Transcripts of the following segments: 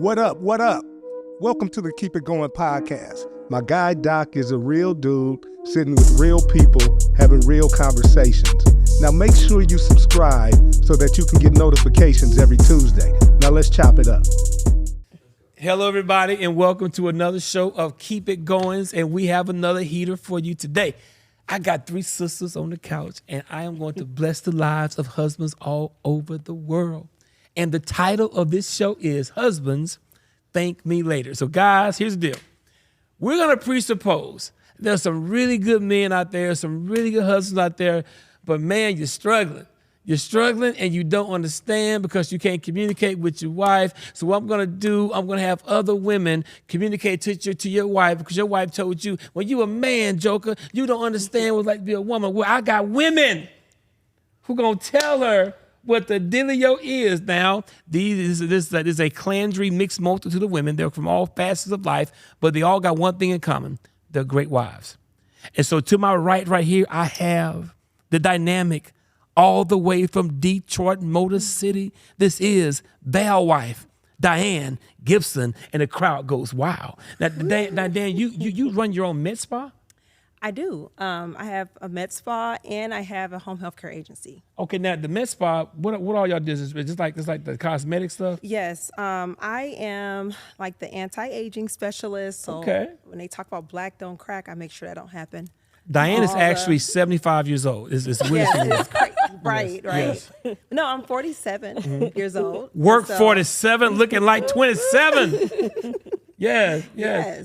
What up? What up? Welcome to the Keep It Going Podcast. My guy Doc is a real dude sitting with real people having real conversations. Now make sure you subscribe so that you can get notifications every Tuesday. Now let's chop it up. Hello, everybody, and welcome to another show of Keep It Goines, and we have another heater for you today. I got three sisters on the couch, and I am going to bless the lives of husbands all over the world. And the title of this show is Husbands, Thank Me Later. So, guys, here's the deal. We're going to presuppose there's some really good men out there, some really good husbands out there, but, man, you're struggling. You're struggling and you don't understand because you can't communicate with your wife. So what I'm going to do, I'm going to have other women communicate to your wife because your wife told you, well, you a man, Joker. You don't understand what it's like to be a woman. Well, I got women who going to tell her what the dealio is. Now, this is a clandry mixed multitude of women. They're from all facets of life, but they all got one thing in common. They're great wives. And so to my right here, I have the dynamic all the way from Detroit, Motor City. This is Bell wife, Diane Gibson, and the crowd goes, wow. Now, Dan, you run your own med spa? I do. I have a med spa and I have a home health care agency. Okay, now the med spa, what all y'all do? Is it just like the cosmetic stuff? Yes. I am like the anti-aging specialist. So when they talk about black don't crack, I make sure that don't happen. Diane is actually 75 years old. It's weird. Yes, it's crazy. Right. Yes. No, I'm 47 years old. Work 47, looking like 27. Yes.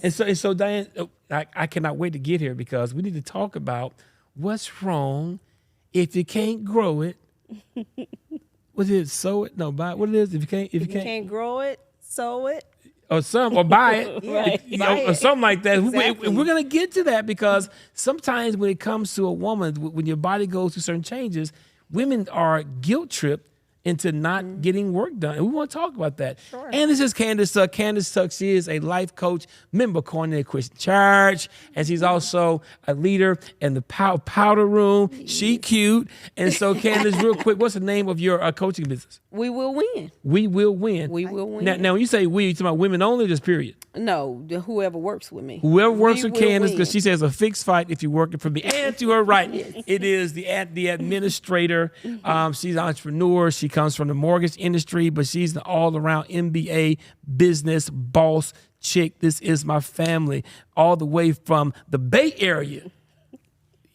And so Diane, I cannot wait to get here because we need to talk about what's wrong if you can't grow it. What is it? Sow it? No, buy it. What it is? If you can't grow it, sow it. Or buy it, Right. or something like that. Exactly. We're going to get to that because sometimes when it comes to a woman, when your body goes through certain changes, women are guilt-tripped into not getting work done. And we want to talk about that. Sure. And this is Candace Tuck. Candace Tuck, she is a life coach, member of Cornell Christian Church, and she's also a leader in the powder room. She cute. And so, Candace, real quick, what's the name of your coaching business? We will win. We will win. We will win. Now when you say we, you talking about women only or just period? No, whoever works with me. Whoever works with will Candace, win. because she says a fixed fight if you're working for me. And to her right, it is the administrator. She's an entrepreneur. She comes from the mortgage industry, but she's an all-around MBA business boss chick. This is my family, all the way from the Bay Area.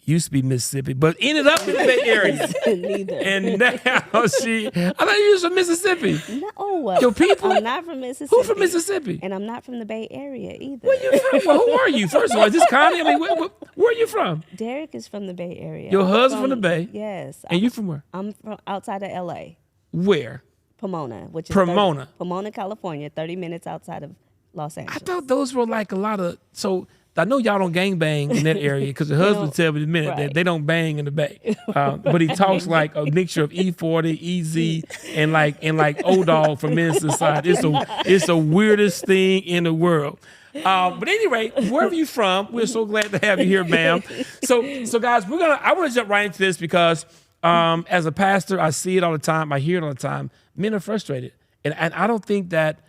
Used to be Mississippi, but ended up in the Bay Area. Neither. And now I thought you was from Mississippi. No. Your people? I'm not from Mississippi. Who from Mississippi? And I'm not from the Bay Area either. Where you from? Well, who are you? First of all, is this Connie? I mean, where are you from? Derek is from the Bay Area. Your husband from the Bay? Yes. And you from where? I'm from outside of L.A. Where? Pomona, which is Pomona, California, 30 minutes outside of Los Angeles. I thought those were like a lot of, so I know y'all don't gang bang in that area because the husband tell me in a minute that they don't bang in the Bay. But he talks like a mixture of E40, EZ, and like O-Dog from Minister Side. It's the weirdest thing in the world. But anyway, wherever you're from, we're so glad to have you here, ma'am. So guys, I want to jump right into this because as a pastor, I see it all the time. I hear it all the time. Men are frustrated. And I don't think that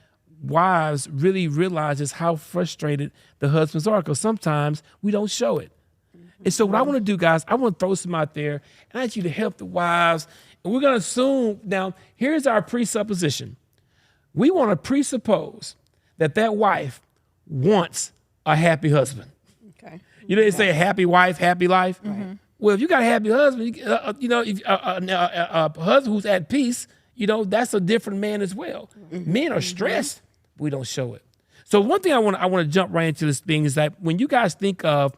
wives really realize just how frustrated the husbands are because sometimes we don't show it. And so what I want to do, guys, I want to throw some out there and I want you to help the wives. And we're going to assume, now, here's our presupposition. We want to presuppose that wife wants a happy husband. Okay. You know, they say happy wife, happy life. Right. Well, if you got a happy husband, if a husband who's at peace, that's a different man as well. Men are stressed. We don't show it. So one thing I want to jump right into this thing is that when you guys think of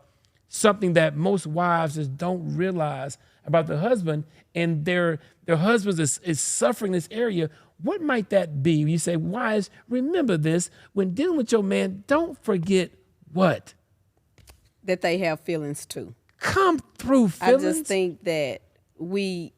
something that most wives just don't realize about the husband and their husband is suffering this area, what might that be? You say, wives, remember this. When dealing with your man, don't forget what? That they have feelings too. Come through feelings. I just think that we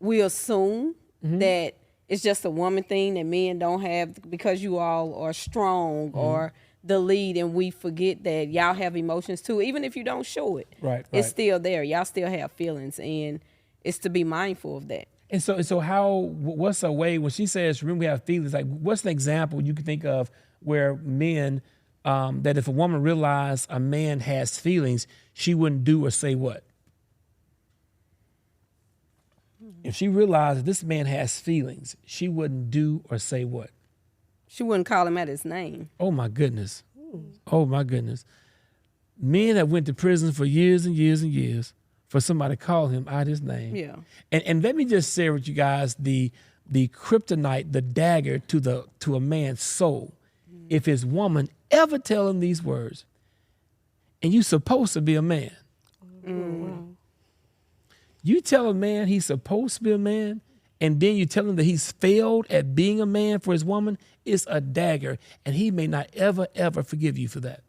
assume that it's just a woman thing that men don't have because you all are strong or the lead, and we forget that y'all have emotions too. Even if you don't show it, right. It's still there. Y'all still have feelings, and it's to be mindful of that. And so what's a way when she says, remember we have feelings, like what's an example you can think of where men, that if a woman realized a man has feelings, she wouldn't do or say what? If she realized this man has feelings, she wouldn't do or say what? She wouldn't call him at his name. Oh my goodness. Oh my goodness. Men that went to prison for years and years and years for somebody to call him out his name. Yeah. And let me just share with you guys the kryptonite, the dagger to a man's soul. If his woman ever tell him these words, and you supposed to be a man. You tell a man he's supposed to be a man, and then you tell him that he's failed at being a man for his woman, it's a dagger, and he may not ever, ever forgive you for that.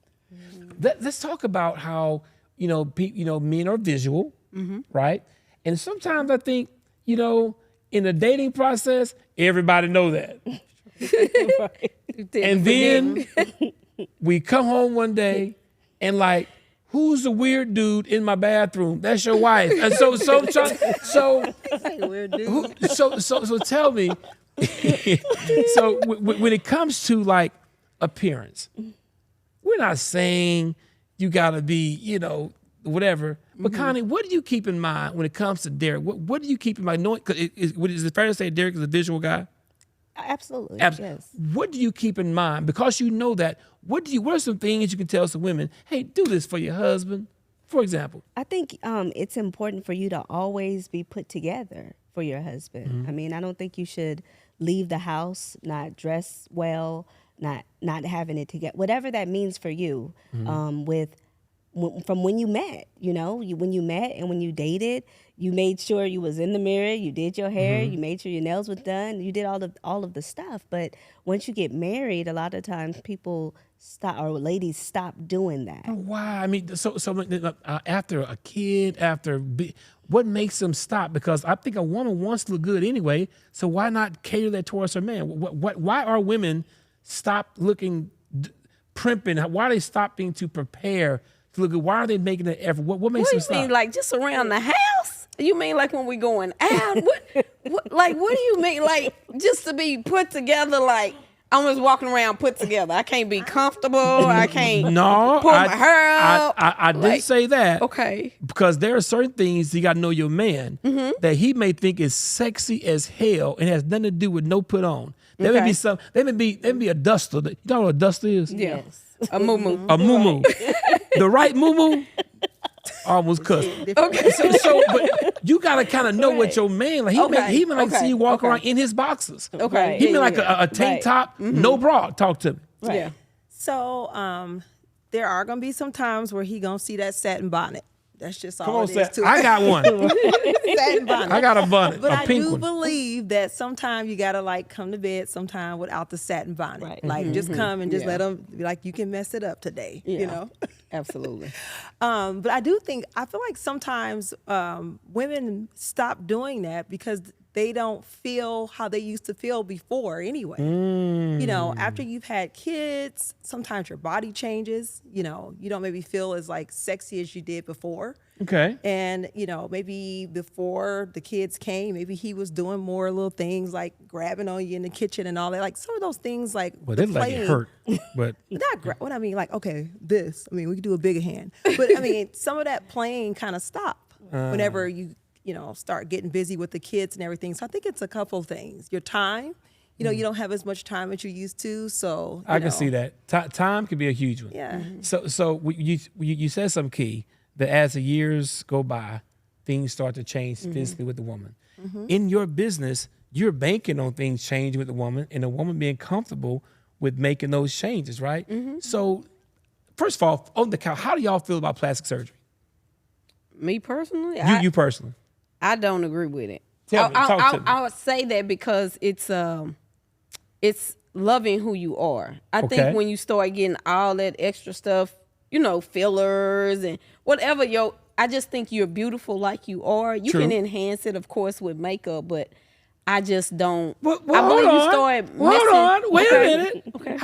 Let's talk about how, men are visual, right? And sometimes I think, in the dating process, everybody know that. And then we come home one day and like, who's the weird dude in my bathroom? That's your wife. And so tell me. So when it comes to like appearance, we're not saying you gotta be, whatever. But Connie, what do you keep in mind when it comes to Derek? What do you keep in mind? Knowing, is it fair to say Derek is a visual guy? Absolutely. Yes. What do you keep in mind? Because you know that. What are some things you can tell some women? Hey, do this for your husband, for example. I think it's important for you to always be put together for your husband. I mean, I don't think you should leave the house not dressed well, not having it together, whatever that means for you. From when you met, when you met and when you dated, you made sure you was in the mirror, you did your hair, you made sure your nails was done, you did all of the stuff. But once you get married, a lot of times people stop, or ladies stop doing that. Why? I mean, so after a kid, what makes them stop? Because I think a woman wants to look good anyway. So why not cater that towards her man? Why are women stop looking primping? Why are they stopping to prepare to look good? Why are they making that effort? What makes them stop? What do you mean, like just around the house? You mean like when we going out? What do you mean, like just to be put together? Like I'm just walking around put together. I can't be comfortable. I can't pull my hair up. I didn't say that. Okay. Because there are certain things you got to know your man that he may think is sexy as hell and has nothing to do with no put on. There may be some. There may be a duster. You know what a duster is? Yes. A moo-moo. A moo-moo. The right moo-moo. Almost cussed. Okay. So but you gotta kind of know what your man like. He may like see you walk around in his boxers. Okay. He may like a tank top, no bra. Talk to me. Right. Yeah. So there are gonna be some times where he gonna see that satin bonnet. That's just all it is Seth. to it. I got one. Satin bonnet. I got a bonnet, But a I pink do one. believe that sometimes you gotta like come to bed sometime without the satin bonnet. Right. Like just come and just let them be like, you can mess it up today. Yeah. Absolutely. But I feel like sometimes women stop doing that because they don't feel how they used to feel before anyway. After you've had kids, sometimes your body changes. You don't maybe feel as like sexy as you did before. Okay. And, maybe before the kids came, maybe he was doing more little things like grabbing on you in the kitchen and all that. Like some of those things like Well, they like it hurt, but not what I mean, like, okay, we could do a bigger hand. But I mean, some of that playing kind of stopped whenever you start getting busy with the kids and everything. So I think it's a couple of things. Your time, you don't have as much time as you used to. So I can see that. Time can be a huge one. Yeah. So you said something key, that as the years go by, things start to change physically with the woman. In your business, you're banking on things changing with the woman and the woman being comfortable with making those changes, right? So first of all, on the couch, how do y'all feel about plastic surgery? Me personally? You personally? I don't agree with it. Talk to me. I would say that because it's loving who you are. I think when you start getting all that extra stuff, fillers and whatever, I just think you're beautiful like you are. You can enhance it, of course, with makeup, but I just don't. Well, I believe you start messing. Hold on. Wait a minute. Okay.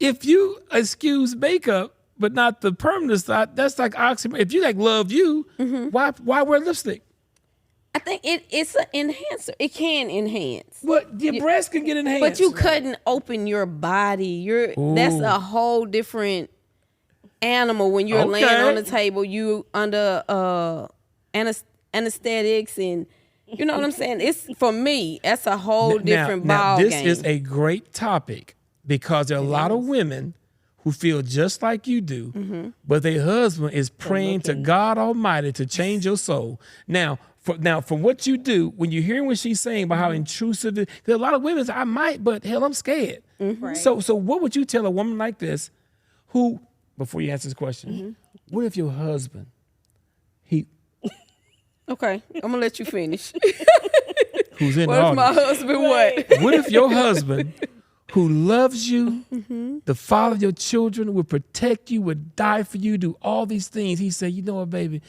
If you excuse makeup, but not the permanent side, that's like oxymoron. If you love you, why wear lipstick? I think it's an enhancer. It can enhance. But your breast can get enhanced. But you couldn't open your body. That's a whole different animal when you're laying on the table. You under anesthetics and you know what I'm saying? It's for me, that's a whole different ball game. This is a great topic because there are a lot of women who feel just like you do, but their husband is praying to God Almighty to change your soul. Now, from what you do, when you're hearing what she's saying about how intrusive it is, there's a lot of women say, I might, but hell, I'm scared. Right. So what would you tell a woman like this who, before you answer this question, what if your husband, Okay, I'm gonna let you finish. who's in the What if my audience, husband what? what if your husband who loves you, the father of your children, would protect you, would die for you, do all these things. He said, you know what, baby,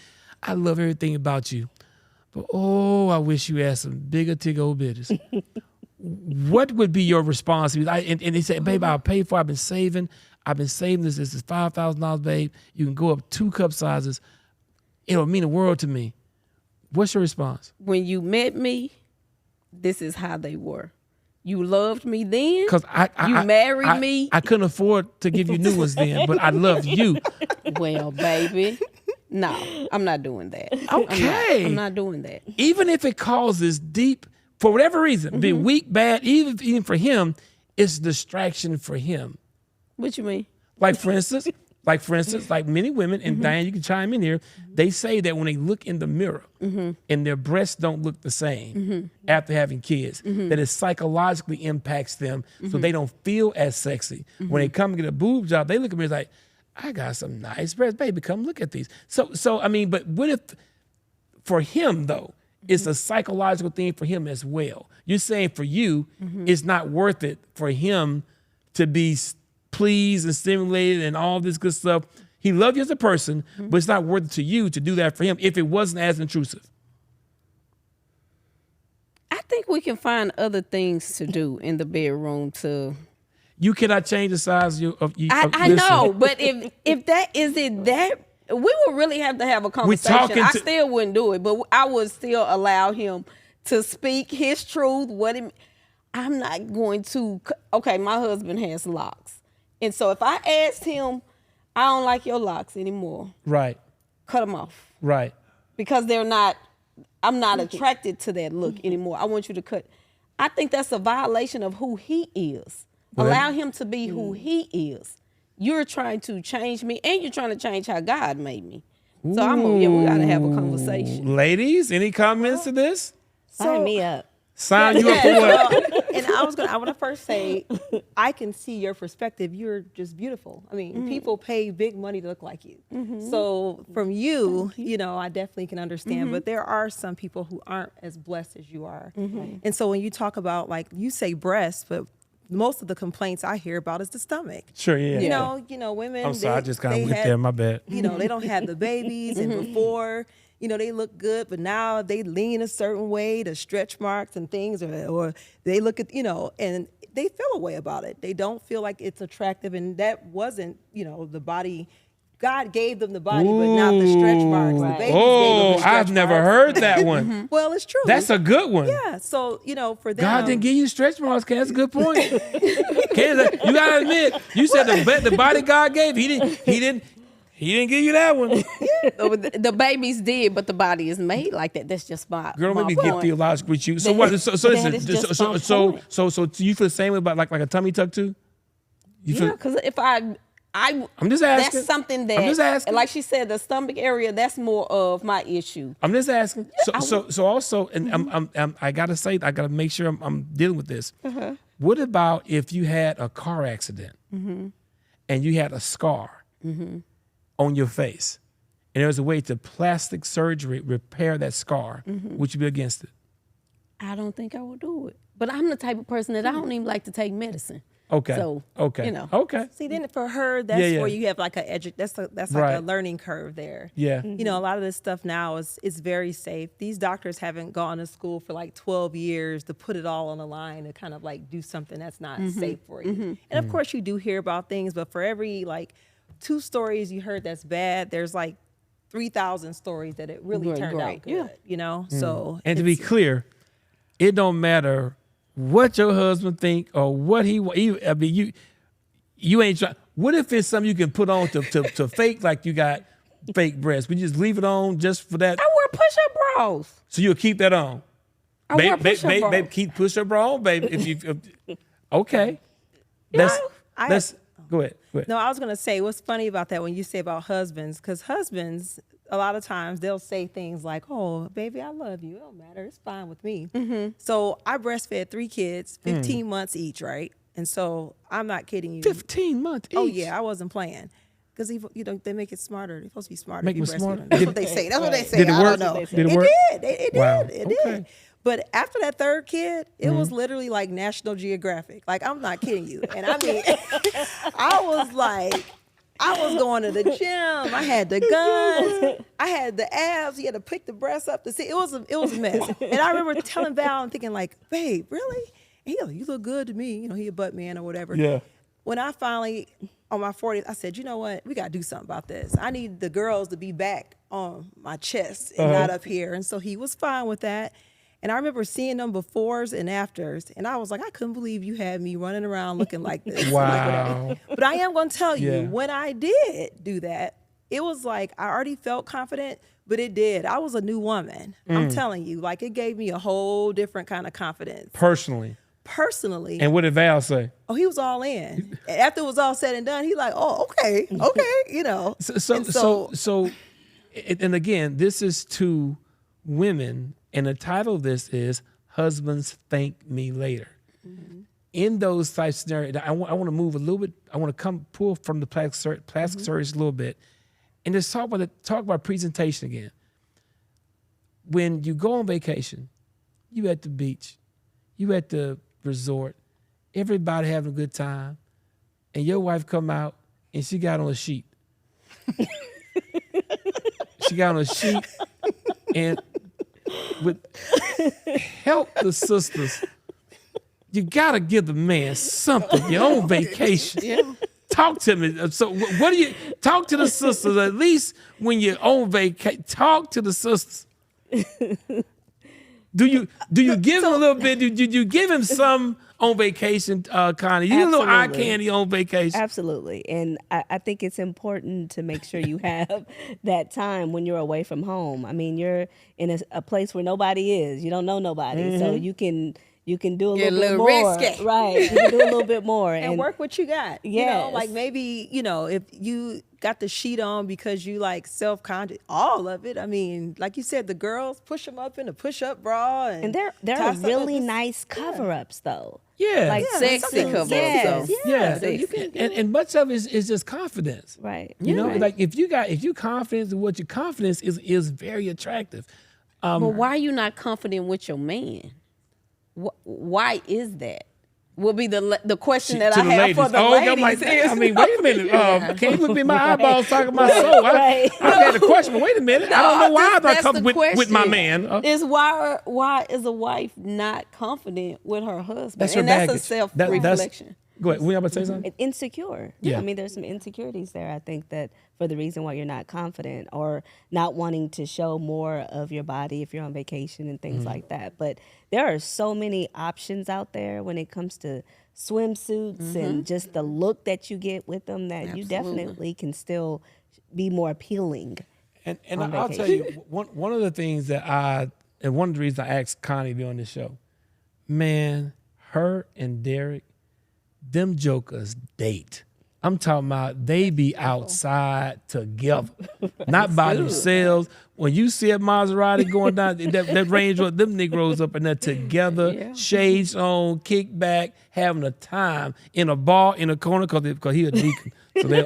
I love everything about you. But, I wish you had some bigger tiggo bitties. What would be your response? And he said, babe, I'll pay for it. I've been saving this. This is $5,000, babe. You can go up 2 cup sizes. It'll mean the world to me. What's your response? When you met me, this is how they were. You loved me then. Because you married me. I couldn't afford to give you new ones then, but I loved you. Well, baby, no, I'm not doing that. Okay. I'm not doing that. Even if it causes deep, for whatever reason, be weak, bad, even for him, it's distraction for him. What you mean? Like for instance, like many women, and Diane, you can chime in here, they say that when they look in the mirror and their breasts don't look the same after having kids, that it psychologically impacts them so they don't feel as sexy. When they come and get a boob job, they look at me like, I got some nice breasts, baby, come look at these. So I mean, but what if, for him though, it's a psychological thing for him as well. You're saying for you, it's not worth it for him to be pleased and stimulated and all this good stuff. He loved you as a person, but it's not worth it to you to do that for him if it wasn't as intrusive. I think we can find other things to do in the bedroom to. You cannot change the size of you. I know, but if that is it, that we would really have to have a conversation. I still wouldn't do it, but I would still allow him to speak his truth. I'm not going to. Okay, my husband has locks, and so if I asked him, I don't like your locks anymore. Right. Cut them off. Right. Because I'm not attracted to that look anymore. I want you to cut. I think that's a violation of who he is. Allow him to be who he is. You're trying to change me, and you're trying to change how God made me. So we gotta have a conversation. Ladies, any comments to this? Sign me up. Sign you up for what? And I want to first say, I can see your perspective. You're just beautiful. I mean, people pay big money to look like you. So from you, I definitely can understand. But there are some people who aren't as blessed as you are. And so when you talk about, like, you say breasts, but most of the complaints I hear about is the stomach. Sure, yeah. You know, women. I'm sorry, I just kind of went there. My bad. They don't have the babies, and before, they look good, but now they lean a certain way, the stretch marks and things, or they look at, and they feel a way about it. They don't feel like it's attractive, and that wasn't, the body. God gave them the body, but not the stretch marks. The babies gave them the stretch I've never marks. heard that one. Well, it's true. That's a good one. Yeah. So, for them. God didn't give you stretch marks, Candace. That's a good point. Candace, you gotta admit, you said the body God gave, he didn't give you that one. The babies did, but the body is made like that. That's just my Girl, my let me point. get theological with you. So That what? is- So that is just my point. so you feel the same way about like a tummy tuck too? You Yeah, feel? because if I'm just asking. that's something that, I'm just asking. like she said, the stomach area, that's more of my issue. I'm just asking. So also, and I gotta say, I gotta make sure I'm dealing with this. What about if you had a car accident and you had a scar on your face, and there was a way to plastic surgery repair that scar? Would you be against it? I don't think I will do it. But I'm the type of person that I don't even like to take medicine. Okay. So, okay. Okay. See, then for her, that's where you have like that's like Right. a learning curve there. Yeah. A lot of this stuff now is very safe. These doctors haven't gone to school for like 12 years to put it all on the line to kind of like do something that's not safe for you. And of course you do hear about things, but for every like 2 stories you heard that's bad, there's like 3,000 stories that it really Great, turned great. out good, you know? So And to be clear, it don't matter what your husband think or what he want. I mean, you ain't trying. What if it's something you can put on to fake like you got fake breasts? We just leave it on just for that. I wear push-up bras. So you'll keep that on. I wear push-up bras. Babe, keep push-up bra on, baby. Okay. Let's go ahead. No, I was going to say, what's funny about that when you say about husbands, because husbands, a lot of times they'll say things like, oh, baby, I love you. It don't matter. It's fine with me. So I breastfed 3 kids, 15 months each, right? And so I'm not kidding you. 15 months each. Oh, yeah, I wasn't playing. Because, you know, they make it smarter. They're supposed to be smarter. Make if them you smarter? breastfeed them. That's what they say. That's what they say. Did it I work? don't know. Did it work? It Wow. did. It Okay. did. But after that 3rd kid, it was literally like National Geographic. Like, I'm not kidding you. And I mean, I was going to the gym. I had the guns. I had the abs. You had to pick the breasts up to see. It was a mess. And I remember telling Val and thinking like, babe, really? And he goes, you look good to me. You know, he a butt man or whatever. Yeah. When I finally, on my 40th, I said, you know what? We got to do something about this. I need the girls to be back on my chest and not up here. And so he was fine with that. And I remember seeing them befores and afters. And I was like, I couldn't believe you had me running around looking like this. Wow. But I am going to tell you, Yeah. when I did do that, it was like I already felt confident, but it did. I was a new woman. I'm telling you, like it gave me a whole different kind of confidence. Personally. And what did Val say? Oh, he was all in. After it was all said and done, he like, oh, okay, you know. So, and again, this is to women, and the title of this is "Husbands Thank Me Later." In those type scenarios, I want to move a little bit. I want to pull from the plastic surgery a little bit, and just talk about presentation again. When you go on vacation, you at the beach, you at the resort, everybody having a good time, and your wife come out and she got on a sheet. She got on a sheet and help the sisters. You gotta give the man something. You're on vacation. Yeah. Talk to me. So what do you talk to the sisters? At least when you're on vacation, talk to the sisters. Do you give him a little bit? Do you give him some on vacation, Connie? You need a little eye candy on vacation. Absolutely. And I think it's important to make sure you have that time when you're away from home. I mean, you're in a place where nobody is. You don't know nobody. So you can do a little bit more. risky. Right. You can do a little bit more. And work what you got. You know, Yes. like maybe, you know, if you got the sheet on because you like self-conscious, all of it. I mean, like you said, the girls push them up in a push-up bra. And there are toss up really with- nice cover-ups, though. Yeah. Like Sexy cover-ups, Yes. though. Yeah. So you can And much of it is just confidence. Right. You know, Right. like if you confident in what your confidence is very attractive. But why are you not confident with your man? Why is that? Will be the question that To I the have ladies. for the I'm ladies. like, I mean, wait a minute. Can you look me in my eyeballs talking about soul? Right. I had a question, but wait a minute. I don't know why I'm not That's the comfortable with my question. man. Is why is a wife not confident with her husband? That's her and baggage. that's a self-reflection. Go ahead. Were you about to say something? Insecure. Yeah. I mean, there's some insecurities there, I think, that for the reason why you're not confident or not wanting to show more of your body if you're on vacation and things like that. But there are so many options out there when it comes to swimsuits and just the look that you get with them that you definitely can still be more appealing. And on I'll tell you, one of the things that one of the reasons I asked Connie to be on this show, man, her and Derek, them jokers date. I'm talking about they be outside together, not by themselves. When you see a Maserati going down, that Range Rover, them Negroes up in there together, shades on, kick back, having a time in a bar in a corner because he a deacon. So he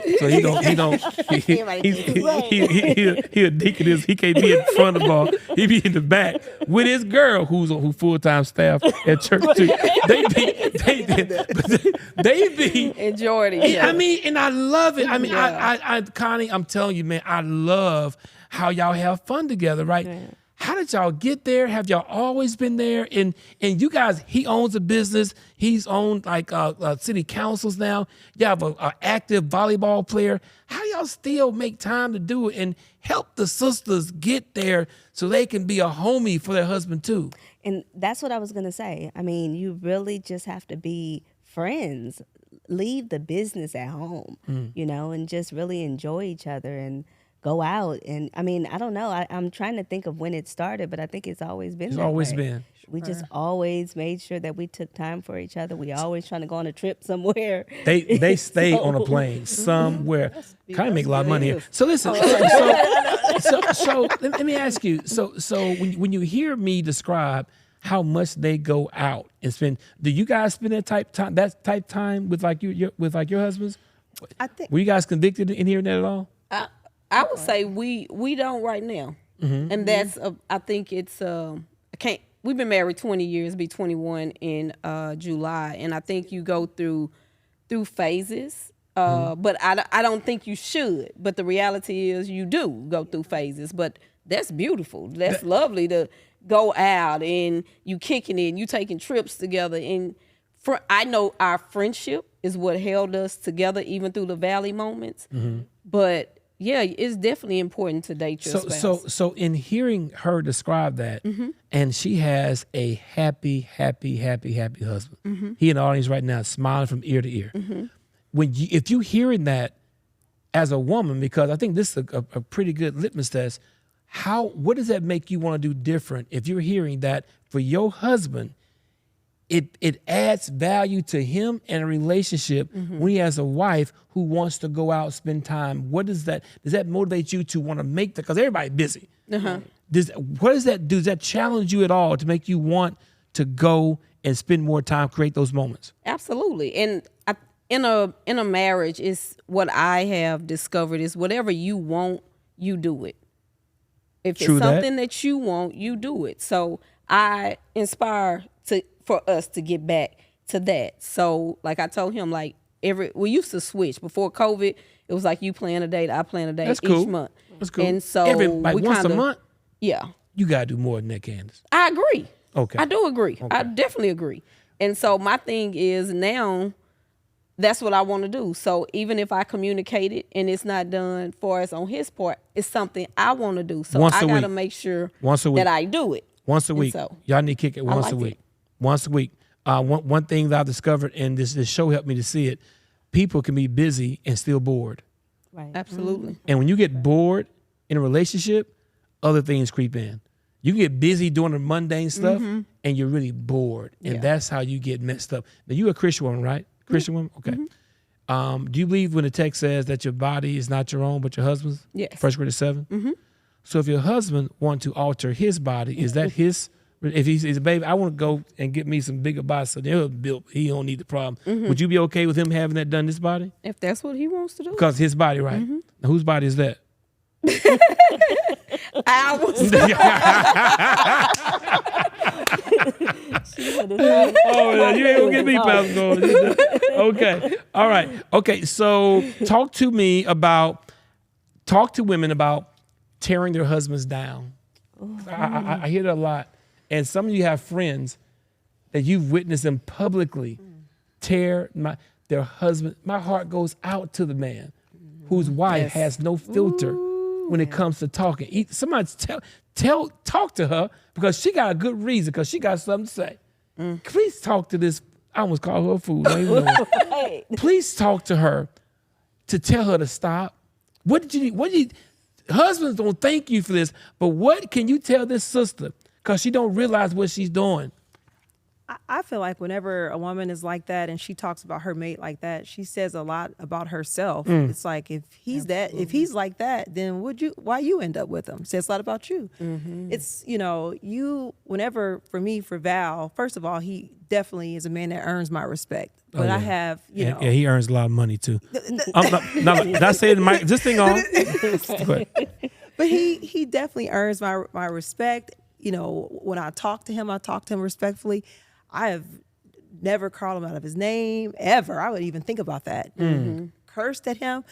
a deacon. He can't be in front of the bar. He be in the back with his girl who full-time staff at church too. They be Enjoy it. I mean, and I love it. I mean, I Connie, I'm telling you, man, I love how y'all have fun together, right? Yeah. how did y'all get there? Have y'all always been there? And you guys, he owns a business. He's owned like city councils now. You have an active volleyball player. How y'all still make time to do it and help the sisters get there so they can be a homie for their husband too? And that's what I was going to say. I mean, you really just have to be friends. Leave the business at home, you know, and just really enjoy each other and go out. And I mean, I don't know. I'm trying to think of when it started, but I think it's always been that always way. been. We just always made sure that we took time for each other. We always trying to go on a trip somewhere. They stay on a plane somewhere. Kind of make a lot of money here. So listen, so let me ask you. So when you hear me describe how much they go out and spend, do you guys spend that type time with like your husbands? I think. Were you guys convicted in hearing that at all? I would say we don't right now, and that's I think it's we've been married 20 years, be 21 in July, and I think you go through phases. But I don't think you should. But the reality is you do go through phases. But that's beautiful. That's lovely to go out and you kicking it, and you taking trips together. And I know our friendship is what held us together even through the valley moments. But yeah, it's definitely important to date your spouse. So in hearing her describe that, and she has a happy husband. He in the audience right now, smiling from ear to ear. If you hearing that as a woman, because I think this is a pretty good litmus test, what does that make you want to do different if you're hearing that for your husband, it adds value to him and a relationship when he has a wife who wants to go out, spend time? What does that motivate you to want to make that? Because everybody's busy. What does that do? Does that challenge you at all to make you want to go and spend more time, create those moments? Absolutely. And in a marriage, is what I have discovered is whatever you want, you do it. If it's something that you want, you do it. So I inspire for us to get back to that. So like I told him, like we used to switch before COVID. It was like you plan a date, I plan a date. That's cool. Each month. That's cool. And so once a month. Yeah, you gotta do more than that, Candace. I agree. Okay, I do agree. Okay. I definitely agree. And so my thing is now, that's what I want to do. So even if I communicate it and it's not done for us on his part, it's something I want to do. So I got to make sure that I do it. Once a week. So, y'all need to kick it once a week. Once a week. One thing that I've discovered, and this show helped me to see it, people can be busy and still bored. Right. Absolutely. And when you get bored in a relationship, other things creep in. You can get busy doing the mundane stuff, and you're really bored. And that's how you get messed up. Now, you're a Christian woman, right? Christian woman? Okay. Do you believe when the text says that your body is not your own but your husband's? Yes. 1 Corinthians 7? So if your husband want to alter his body, is that his? If he's a baby, I want to go and get me some bigger body so he don't need the problem. Would you be okay with him having that done this body? If that's what he wants to do. Because his body, right? Now, whose body is that? Ours. Oh, you ain't gonna get me, Pastor. Okay. All right. Okay. So talk to women about tearing their husbands down. I hear that a lot. And some of you have friends that you've witnessed them publicly tear their husband. My heart goes out to the man whose wife has no filter when it comes to talking. Somebody talk to her because she got a good reason, because she got something to say. Please talk to this. I almost called her a fool. Please talk to her to tell her to stop. What did you need? Husbands don't thank you for this, but what can you tell this sister? Because she don't realize what she's doing. I feel like whenever a woman is like that and she talks about her mate like that, she says a lot about herself. It's like, if he's like that, then why you end up with him? Says a lot about you. It's, whenever, for Val, first of all, he definitely is a man that earns my respect. But I have, Yeah, he earns a lot of money too. Not saying this thing on. But he definitely earns my respect. When I talk to him respectfully. I have never called him out of his name ever. I would even think about that. Cursed at him.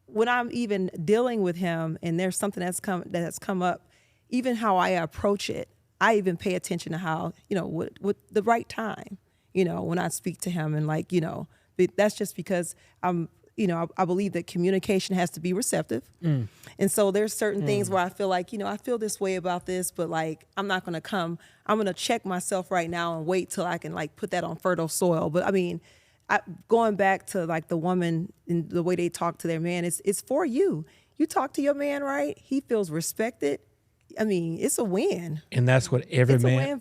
When I'm even dealing with him and there's something that's come up, even how I approach it, I even pay attention to how, what the right time, when I speak to him, and like, that's just because I believe that communication has to be receptive. And so there's certain things where I feel like, I feel this way about this, but like, I'm going to check myself right now and wait till I can like put that on fertile soil. But I mean, going back to like the woman and the way they talk to their man, it's for you. You talk to your man, right? He feels respected. I mean, it's a win. And that's what every man.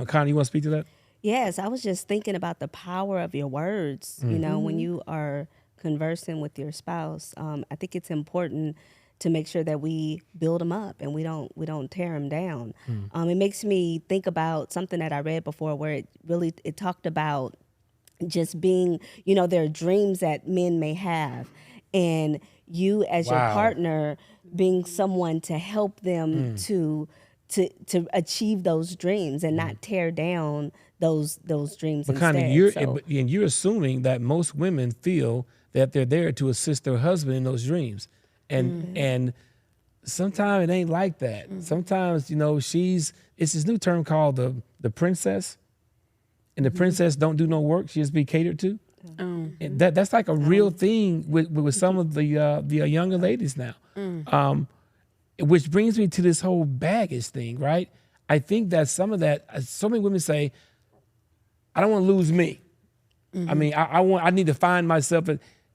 Connie, you want to speak to that? Yes, I was just thinking about the power of your words. When you are conversing with your spouse, I think it's important to make sure that we build them up and we don't tear them down. It makes me think about something that I read before where it talked about just being, there are dreams that men may have, and you as your partner being someone to help them to achieve those dreams and not tear down those dreams. But Connie, you're assuming that most women feel that they're there to assist their husband in those dreams, and sometimes it ain't like that. Sometimes it's this new term called the princess, and the princess don't do no work; she just be catered to. And that's like a real thing with some of the younger ladies now. Which brings me to this whole baggage thing, right? I think that some of that, so many women say, I don't want to lose me. I mean, I need to find myself.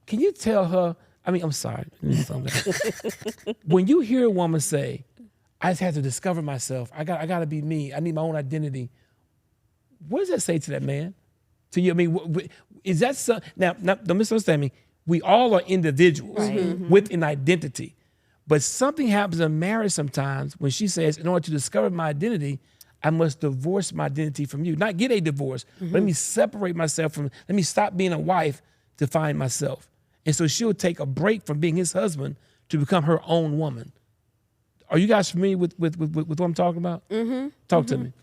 Can you tell her, I'm sorry. When you hear a woman say, I just have to discover myself, I got to be me, I need my own identity, what does that say to that man? To you, is that now don't misunderstand me, we all are individuals with an identity. But something happens in marriage sometimes when she says, in order to discover my identity, I must divorce my identity from you. Not get a divorce, but let me separate myself let me stop being a wife to find myself. And so she'll take a break from being his husband to become her own woman. Are you guys familiar with what I'm talking about? Talk to me.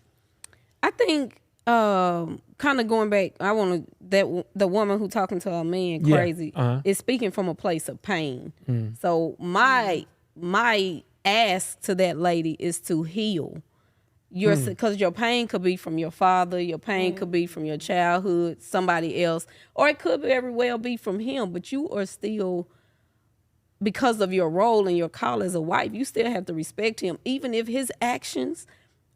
I think kind of going back, the woman who talking to her man crazy is speaking from a place of pain. So my ask to that lady is to heal. Because your pain could be from your father, your pain could be from your childhood, somebody else, or it could very well be from him, but you are still, because of your role and your call as a wife, you still have to respect him, even if his actions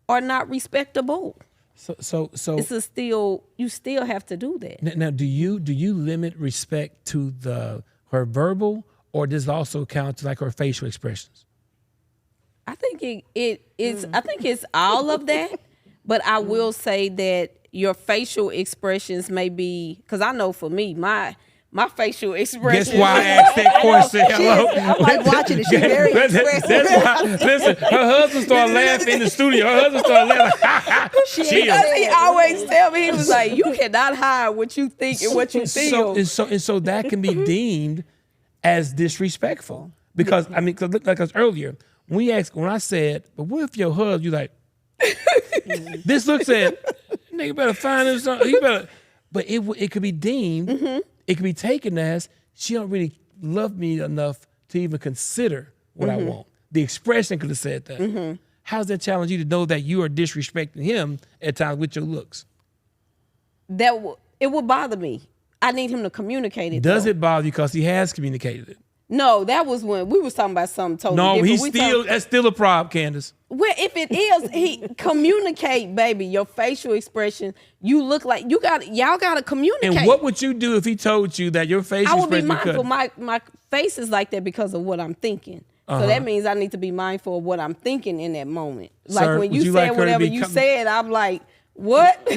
are not respectable. So you still have to do that. Now, do you limit respect to her verbal, or does it also count to like her facial expressions? I think I think it's all of that, but I will say that your facial expressions may be, because I know for me, my facial expressions. Guess why I asked that question? Hello. I'm like watching it. She's very expressive. That's why. Listen, her husband started laughing in the studio. Her husband started laughing. Because he always tell me, he was like, "You cannot hide what you think and what you feel." So that can be deemed as disrespectful, because because earlier when I said, "But what if your husband?" You like, this look said, "Nigga better find him something." He better, but it could be deemed. It could be taken as she don't really love me enough to even consider what I want. The expression could have said that. How does that challenge you to know that you are disrespecting him at times with your looks? It will bother me. I need him to communicate it. Does it bother you because he has communicated it? No, that was when we was talking about something totally different. No, that's still a problem, Candace. Well, if it is, he communicate, baby. Your facial expression, you look like y'all gotta communicate. And what would you do if he told you that your facial expression? I would be mindful. My face is like that because of what I'm thinking. So that means I need to be mindful of what I'm thinking in that moment. Like when you said whatever you said, I'm like, what?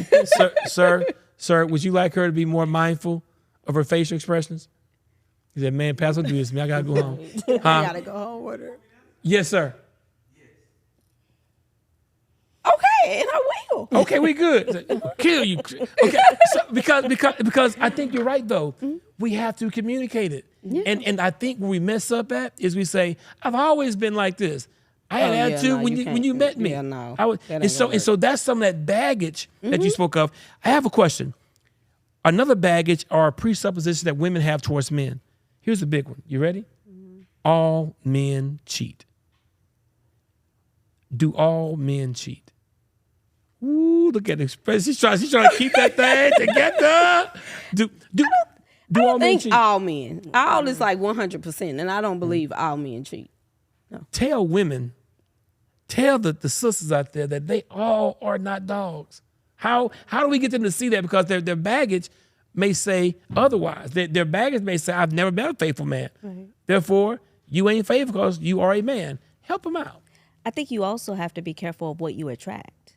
Sir, would you like her to be more mindful of her facial expressions? He said, "Man, Pastor, don't do this to me. I gotta go home." I gotta go home with her. Yes, sir. Okay, and I will. Okay, we good. Kill you. Okay, so because I think you're right though. We have to communicate it, and I think where we mess up at is we say, "I've always been like this. I had attitude when you met me." Yeah, no. And so that's some of that baggage that you spoke of. I have a question. Another baggage are presuppositions that women have towards men. Here's a big one. You ready? All men cheat. do all men cheat? Ooh, look at the expression. She's trying to keep that thing together. Do all men cheat? All men. All is like 100%, and I don't believe all men cheat. No. Tell women, tell the sisters out there that they all are not dogs. How do we get them to see that? Because their baggage may say otherwise. Their baggage may say, I've never been a faithful man. Right. Therefore, you ain't faithful because you are a man. Help them out. I think you also have to be careful of what you attract.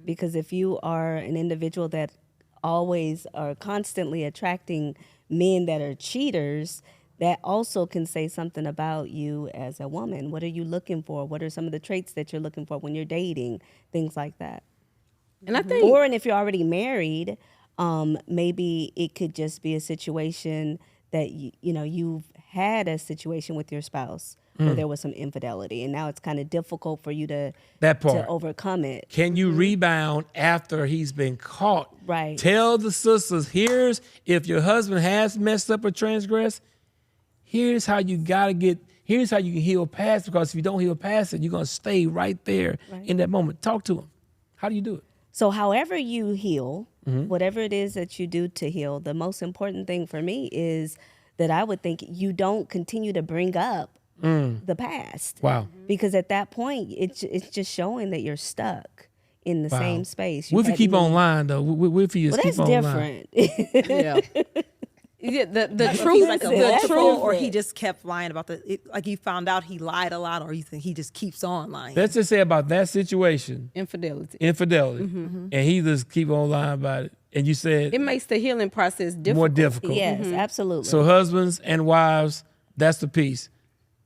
Because if you are an individual that always are constantly attracting men that are cheaters, that also can say something about you as a woman. What are you looking for? What are some of the traits that you're looking for when you're dating? Things like that. And I think, or if you're already married, maybe it could just be a situation that you've had a situation with your spouse where there was some infidelity, and now it's kind of difficult for you to overcome it. Can you rebound after he's been caught? Right. Tell the sisters, if your husband has messed up or transgressed, here's how you can heal past, because if you don't heal past it, you're going to stay right there in that moment. Talk to him. How do you do it? So however you heal, whatever it is that you do to heal, the most important thing for me is that I would think you don't continue to bring up the past. Wow. Because at that point, it's just showing that you're stuck in the same space. What if you keep online, though? What if you just keep online? That's different. yeah. Yeah, the If truth, he's like a the truth, or he just kept lying about like you found out he lied a lot, or you think he just keeps on lying. Let's just say about that situation, infidelity, and he just keep on lying about it. And you said it makes the healing process more difficult. Yes, absolutely. So husbands and wives, that's the piece.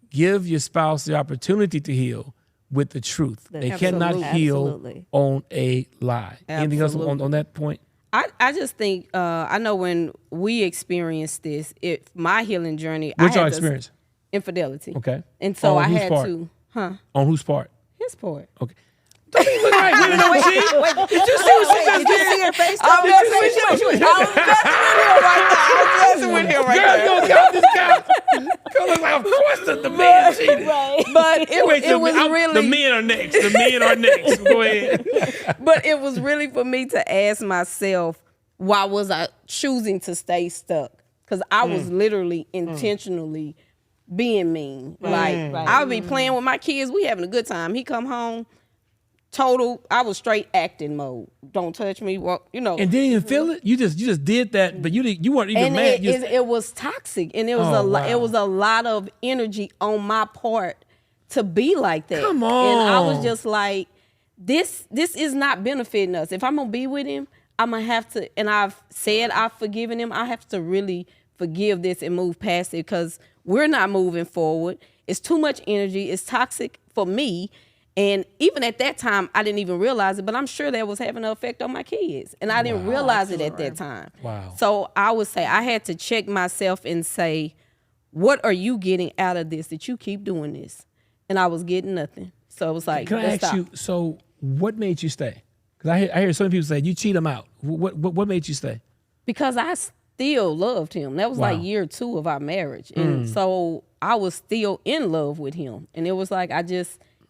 Give your spouse the opportunity to heal with the truth. They cannot heal on a lie. Anything else on that point? I just think, I know when we experienced this, my healing journey. What's your experience? Infidelity. Okay. And so on I had part? to, On whose part? his part. Okay. Don't you look like women don't cheat? Did you see what she just did? Did you see her face? I'm messing with him right now. Girl, you got this couch. Girl, look like, of course the man cheated. But it was really... The men are next. The men are next. Go ahead. But it was really for me to ask myself, why was I choosing to stay stuck? Because I was literally intentionally being mean. I would be playing with my kids. We having a good time. He come home, I was straight acting mode. Don't touch me. Well, And didn't even feel it? You just did that, but you weren't even mad. It was toxic, and it was it was a lot of energy on my part to be like that. Come on. And I was just like, this is not benefiting us. If I'm gonna be with him, I'm gonna have to, and I've said I've forgiven him, I have to really forgive this and move past it, because we're not moving forward. It's too much energy. It's toxic for me. And even at that time, I didn't even realize it, but I'm sure that was having an effect on my kids. And I didn't realize it at that time. Wow. So I would say I had to check myself and say, what are you getting out of this that you keep doing this? And I was getting nothing. So it was like, can I ask you, so what made you stay? Because I hear some people say, you cheat him out. What made you stay? Because I still loved him. That was like year 2 of our marriage. And so I was still in love with him. And it was like,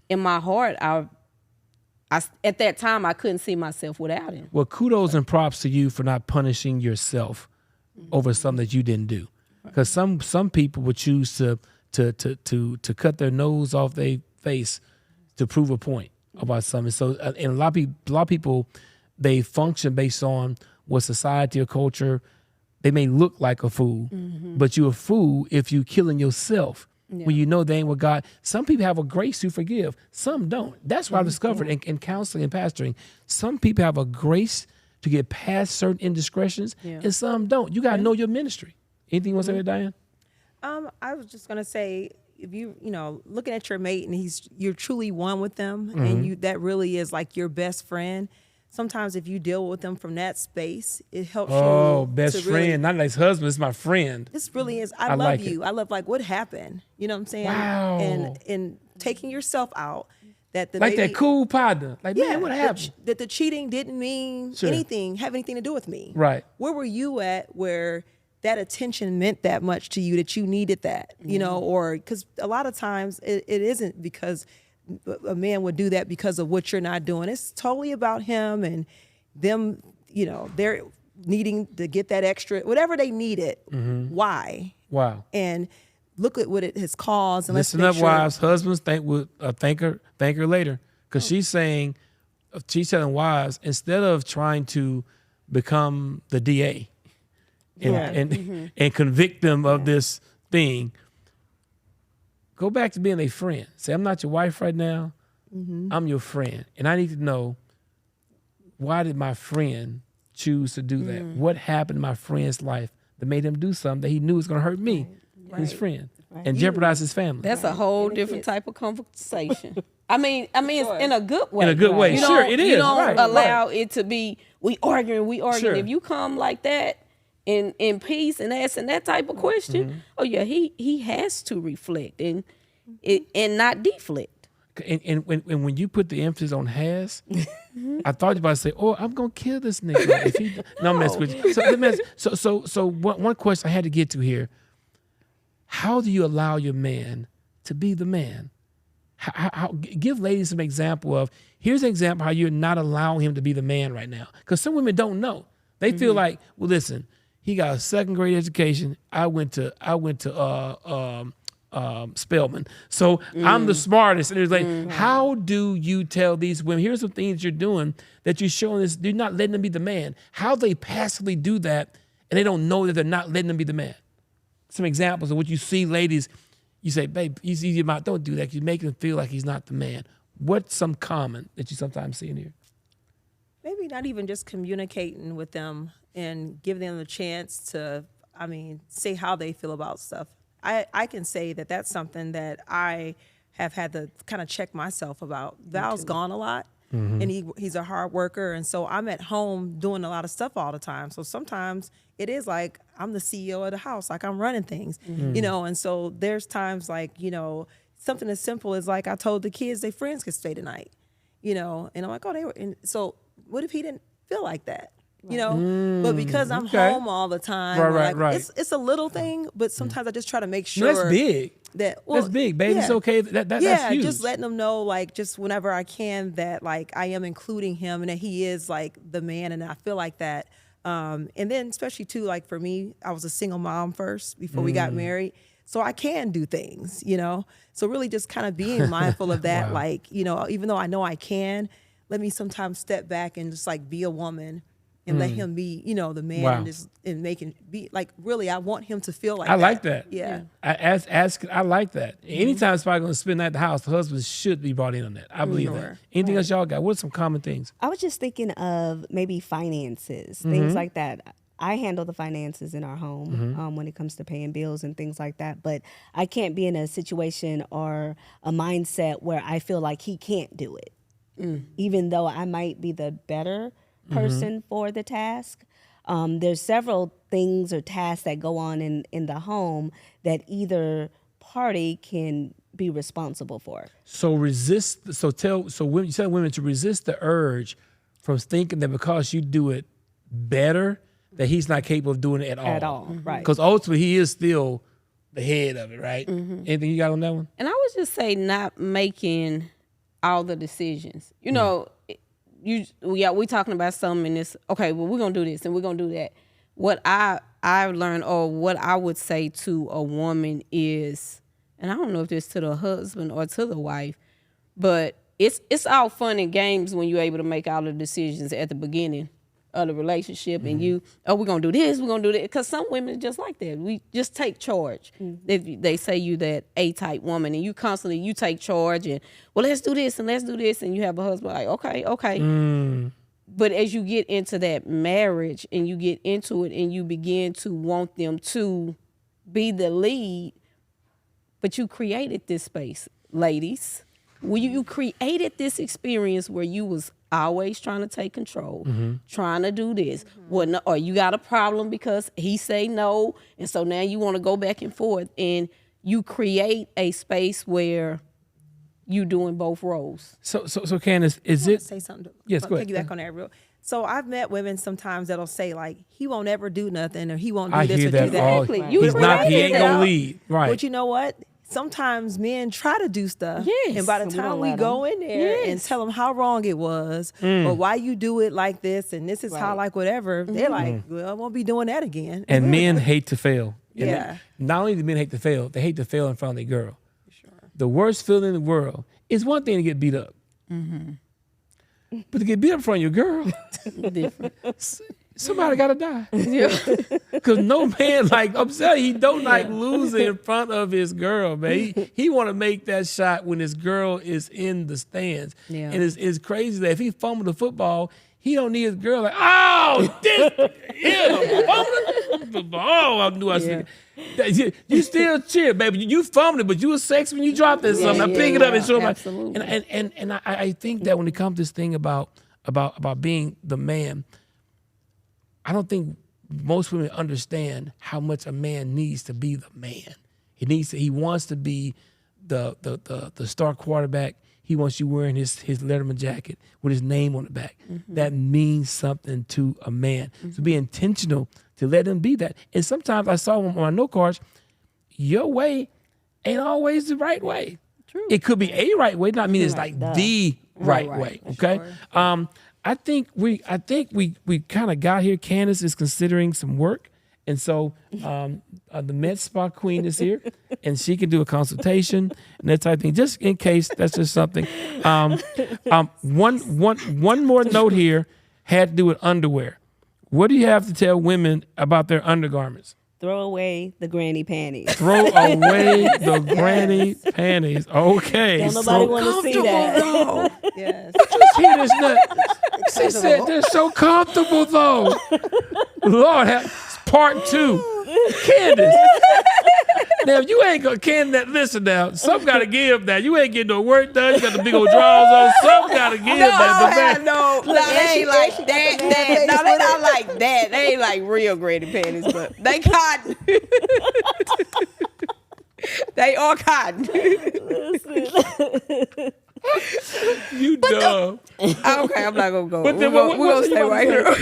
in my heart, I at that time, I couldn't see myself without him. Well, kudos and props to you for not punishing yourself over something that you didn't do. Because some people would choose to cut their nose off their face to prove a point about something. So, and a lot of people, they function based on what society or culture. They may look like a fool, but you're a fool if you killing yourself. Yeah. When you know they ain't with God. Some people have a grace to forgive. Some don't. That's what I discovered in counseling and pastoring. Some people have a grace to get past certain indiscretions, and some don't. You got to know your ministry. Anything you want to say there, Diane? I was just going to say, if you looking at your mate and you're truly one with them, and that really is like your best friend. Sometimes if you deal with them from that space, it helps you. Oh, best friend, really, not like husband, it's my friend. This really is. I love like you. I love what happened. You know what I'm saying? Wow. And taking yourself out. That that cool partner. Like, man, what happened? That the cheating didn't mean have anything to do with me. Right. Where were you at where that attention meant that much to you that you needed that? Or because a lot of times it isn't because a man would do that because of what you're not doing. It's totally about him and them, you know, they're needing to get that extra, whatever they needed. Why? Wow. And look at what it has caused. And Listen let's up, make sure. wives. Husbands thank her later. Because she's telling wives, instead of trying to become the DA and convict them of this thing, go back to being a friend. Say, I'm not your wife right now. I'm your friend. And I need to know, why did my friend choose to do that? What happened in my friend's life that made him do something that he knew was going to hurt me, his friend, and jeopardize his family? That's a whole different type of conversation. I mean, it's in a good way. In a good way, You sure, don't- it is. You don't Right, allow it to be, we arguing. Sure. If you come like that in peace and asking that type of question, oh yeah, he has to reflect and not deflect. And when you put the emphasis on has, I thought you about to say, "Oh, I'm gonna kill this nigga." If he, no, I'm messing with you. So, let me ask- so one question I had to get to here: how do you allow your man to be the man? How give ladies some example of, here's an example how you're not allowing him to be the man right now, because some women don't know. They feel like, well, listen, he got a 2nd grade education. I went to Spelman. So I'm the smartest. And it's like, how do you tell these women, here's some things you're doing that you're showing this, you're not letting them be the man. How they passively do that and they don't know that they're not letting them be the man. Some examples of what you see, ladies, you say, babe, he's easy about, don't do that. You make him feel like he's not the man. What's some common that you sometimes see in here? Maybe not even just communicating with them and giving them a chance to, say how they feel about stuff. I can say that that's something that I have had to kind of check myself about. Val's gone a lot, and he's a hard worker, and so I'm at home doing a lot of stuff all the time. So sometimes it is like I'm the CEO of the house, like I'm running things, and so there's times like, something as simple as like I told the kids their friends could stay tonight, and I'm like, oh, they were, and so what if he didn't feel like that? But because I'm home all the time, right. It's a little thing, but sometimes I just try to make sure. No, that's big. That's big, baby. It's okay. That's huge. Just letting them know, like, just whenever I can, that like I am including him and that he is like the man, and I feel like that. And then especially too, like for me, I was a single mom first before we got married, so I can do things, So really, just kind of being mindful of that, Wow. like even though I know I can, let me sometimes step back and just like be a woman. And let him be, the man, Wow. and make him be like. Really, I want him to feel like. I like that. Yeah. I like that. Anytime somebody's going to spend the night at the house, the husband should be brought in on that. I believe that. Sure. Anything else y'all got? What are some common things? I was just thinking of maybe finances, things like that. I handle the finances in our home when it comes to paying bills and things like that. But I can't be in a situation or a mindset where I feel like he can't do it, even though I might be the better person for the task. There's several things or tasks that go on in the home that either party can be responsible for. So resist. So women, you tell women to resist the urge from thinking that because you do it better, that he's not capable of doing it at all. At all, right. Because ultimately he is still the head of it, right? Anything you got on that one? And I would just say not making all the decisions. We talking about something and it's, okay, well, we're going to do this and we're going to do that. What I've learned, or what I would say to a woman is, and I don't know if it's to the husband or to the wife, but it's all fun and games when you're able to make all the decisions at the beginning of the relationship, and we're going to do this, we're going to do that. Because some women are just like that. We just take charge. They say you that A-type woman, and you constantly, you take charge, and, well, let's do this, and let's do this, and you have a husband like, okay. But as you get into that marriage, and you get into it, and you begin to want them to be the lead, but you created this space, ladies. You created this experience where you was always trying to take control, trying to do this. Or you got a problem because he say no, and so now you want to go back and forth, and you create a space where you doing both roles. So Candace, is it? Say something. Yes, go ahead. Piggyback on that real. So I've met women sometimes that'll say like, he won't ever do nothing, or he won't do I this hear or that do that. all. Exactly. He's not. He ain't created gonna that. lead. Right. But you know what? sometimes men try to do stuff. Yes. And by the And we time don't we let go in there and Yes. tell them how wrong it was or why you do it like this and this is how, Right. like, whatever, they're like, well, I won't be doing that again. And men hate to fail. And Yeah. not only do men hate to fail, they hate to fail in front of their girl. The worst feeling in the world is one thing to get beat up. But to get beat up in front of your girl, Different. somebody got to die. Yeah. Because no man, like, I'm saying, he don't like losing in front of his girl, man. He want to make that shot when his girl is in the stands. Yeah. And it's crazy that if he fumbled the football, he don't need his girl like, oh, this, yeah, fumbling. Oh, I knew I was thinking. You still cheer, baby. You fumbled it, but you was sexy when you dropped it. Something. I pick it up and show my. Absolutely. And I think that when it comes to this thing about being the man, I don't think most women understand how much a man needs to be the man. He wants to be the star quarterback. He wants you wearing his Letterman jacket with his name on the back. That means something to a man. So be intentional to let him be that. And sometimes I saw on my note cards, your way ain't always the right way. True. It could be a right way, not mean it's like the right Right, way. Okay. I think we kind of got here. Candace is considering some work. And so the Med Spa Queen is here, and she can do a consultation and that type of thing, just in case that's just something. One more note here had to do with underwear. What do you have to tell women about their undergarments? Throw away the granny panties. Throw away the granny panties. Okay. Don't nobody want to see that. Though. Yes. See this nut? She said they're so comfortable though. Lord, part 2. Candace. Now, if you ain't gonna Candace, listen now. Something gotta give now. You ain't getting no work done. You got the big old drawers on. Something gotta give now. No, they ain't like that. No, they not like that. They ain't like real granny panties, but they cotton. They are cotton. You dumb. Okay, I'm not gonna go. But We're then gonna stay right here. What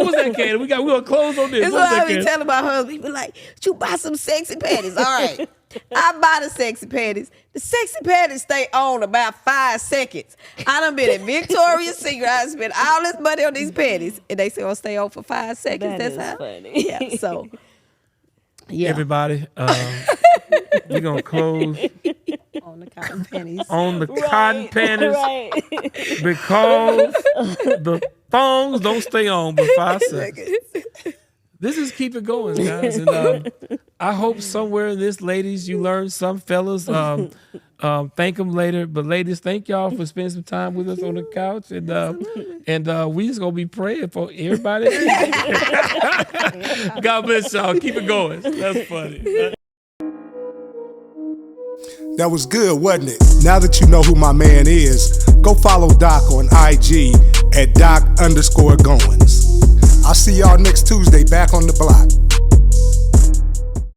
was that, Candace? We're gonna close on this. It's What was what I that, be Candace? telling my husband. He be like, you buy some sexy panties. All right. I buy the sexy panties. The sexy panties stay on about 5 seconds. I done been at Victoria's Secret. I spent all this money on these panties. And they say, oh, stay on for 5 seconds. That That's is how. funny. Yeah, so. Yeah. Everybody, we're gonna close On the cotton panties. on the cotton panties Right. because the thongs don't stay on but 5 seconds. This is Keep It Going, guys. And I hope somewhere in this, ladies, you learned some. Fellas, thank them later. But ladies, thank y'all for spending some time with us on the couch. And we just going to be praying for everybody. God bless y'all. Keep it going. That's funny. That was good, wasn't it? Now that you know who my man is, go follow Doc on IG at Doc_Goines. I'll see y'all next Tuesday back on the block.